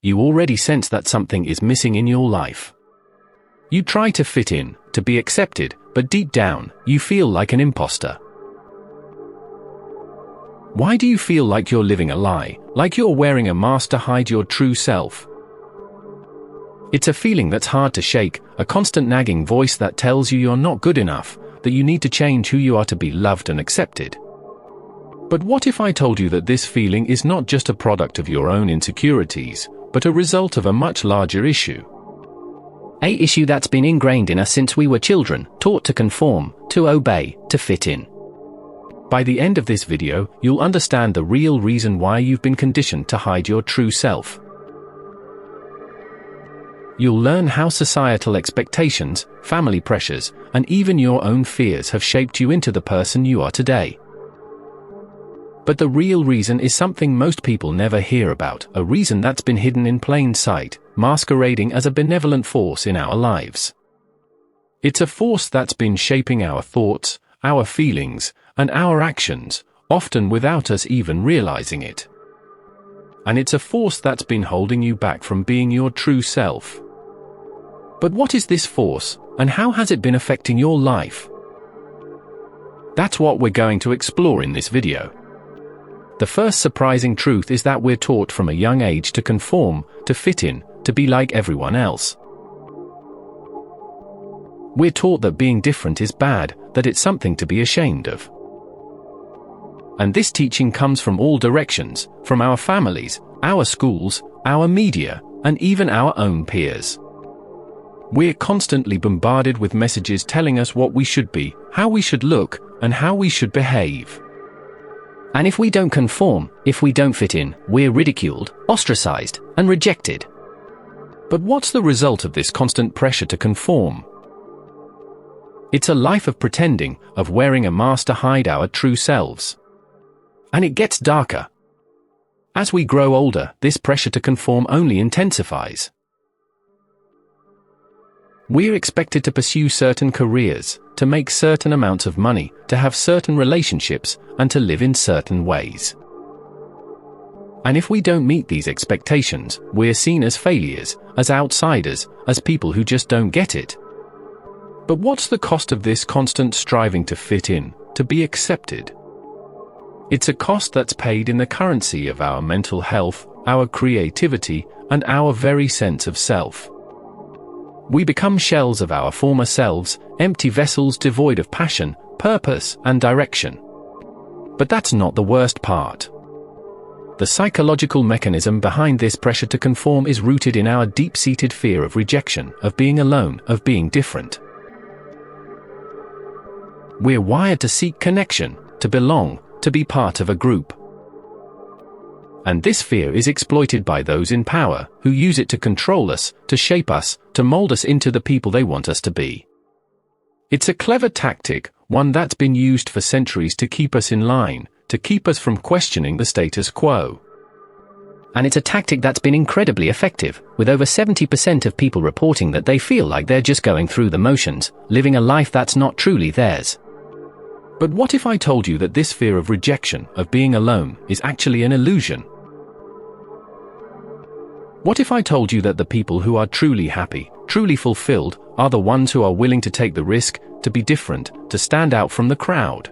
You already sense that something is missing in your life. You try to fit in, to be accepted, but deep down, you feel like an imposter. Why do you feel like you're living a lie, like you're wearing a mask to hide your true self? It's a feeling that's hard to shake, a constant nagging voice that tells you you're not good enough, that you need to change who you are to be loved and accepted. But what if I told you that this feeling is not just a product of your own insecurities, but a result of a much larger issue? An issue that's been ingrained in us since we were children, taught to conform, to obey, to fit in. By the end of this video, you'll understand the real reason why you've been conditioned to hide your true self. You'll learn how societal expectations, family pressures, and even your own fears have shaped you into the person you are today. But the real reason is something most people never hear about, a reason that's been hidden in plain sight, masquerading as a benevolent force in our lives. It's a force that's been shaping our thoughts, our feelings, and our actions, often without us even realizing it. And it's a force that's been holding you back from being your true self. But what is this force, and how has it been affecting your life? That's what we're going to explore in this video. The first surprising truth is that we're taught from a young age to conform, to fit in, to be like everyone else. We're taught that being different is bad, that it's something to be ashamed of. And this teaching comes from all directions, from our families, our schools, our media, and even our own peers. We're constantly bombarded with messages telling us what we should be, how we should look, and how we should behave. And if we don't conform, if we don't fit in, we're ridiculed, ostracized, and rejected. But what's the result of this constant pressure to conform? It's a life of pretending, of wearing a mask to hide our true selves. And it gets darker. As we grow older, this pressure to conform only intensifies. We're expected to pursue certain careers, to make certain amounts of money, to have certain relationships, and to live in certain ways. And if we don't meet these expectations, we're seen as failures, as outsiders, as people who just don't get it. But what's the cost of this constant striving to fit in, to be accepted? It's a cost that's paid in the currency of our mental health, our creativity, and our very sense of self. We become shells of our former selves, empty vessels devoid of passion, purpose, and direction. But that's not the worst part. The psychological mechanism behind this pressure to conform is rooted in our deep-seated fear of rejection, of being alone, of being different. We're wired to seek connection, to belong, to be part of a group. And this fear is exploited by those in power, who use it to control us, to shape us, to mold us into the people they want us to be. It's a clever tactic, one that's been used for centuries to keep us in line, to keep us from questioning the status quo. And it's a tactic that's been incredibly effective, with over 70% of people reporting that they feel like they're just going through the motions, living a life that's not truly theirs. But what if I told you that this fear of rejection, of being alone, is actually an illusion? What if I told you that the people who are truly happy, truly fulfilled, are the ones who are willing to take the risk, to be different, to stand out from the crowd?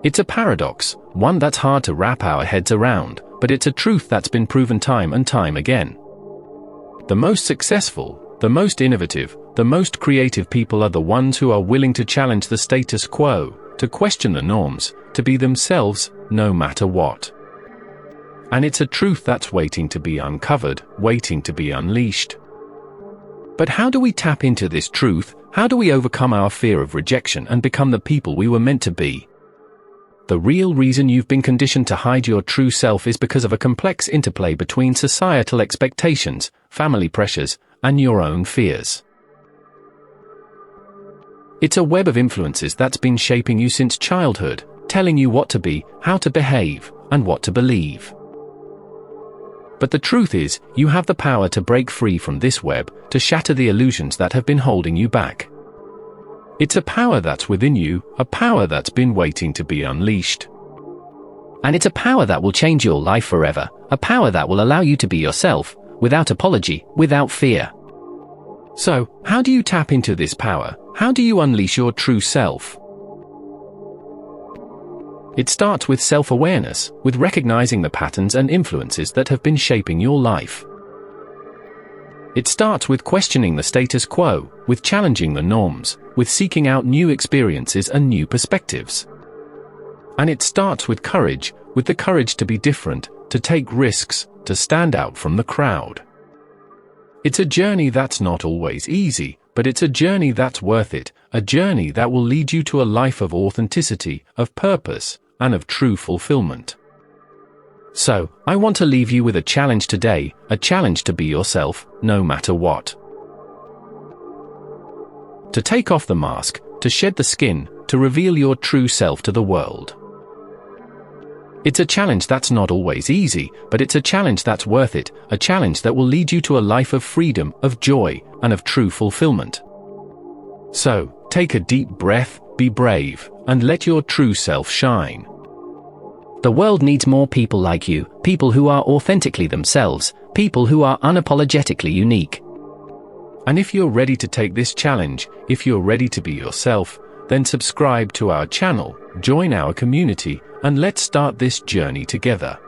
It's a paradox, one that's hard to wrap our heads around, but it's a truth that's been proven time and time again. The most successful, the most innovative, the most creative people are the ones who are willing to challenge the status quo, to question the norms, to be themselves, no matter what. And it's a truth that's waiting to be uncovered, waiting to be unleashed. But how do we tap into this truth? How do we overcome our fear of rejection and become the people we were meant to be? The real reason you've been conditioned to hide your true self is because of a complex interplay between societal expectations, family pressures, and your own fears. It's a web of influences that's been shaping you since childhood, telling you what to be, how to behave, and what to believe. But the truth is, you have the power to break free from this web, to shatter the illusions that have been holding you back. It's a power that's within you, a power that's been waiting to be unleashed. And it's a power that will change your life forever, a power that will allow you to be yourself, without apology, without fear. So, how do you tap into this power? How do you unleash your true self? It starts with self-awareness, with recognizing the patterns and influences that have been shaping your life. It starts with questioning the status quo, with challenging the norms, with seeking out new experiences and new perspectives. And it starts with the courage to be different, to take risks, to stand out from the crowd. It's a journey that's not always easy, but it's a journey that's worth it, a journey that will lead you to a life of authenticity, of purpose, and of true fulfillment. So, I want to leave you with a challenge today, a challenge to be yourself, no matter what. To take off the mask, to shed the skin, to reveal your true self to the world. It's a challenge that's not always easy, but it's a challenge that's worth it, a challenge that will lead you to a life of freedom, of joy, and of true fulfillment. So, take a deep breath, be brave, and let your true self shine. The world needs more people like you, people who are authentically themselves, people who are unapologetically unique. And if you're ready to take this challenge, if you're ready to be yourself, then subscribe to our channel, join our community, and let's start this journey together.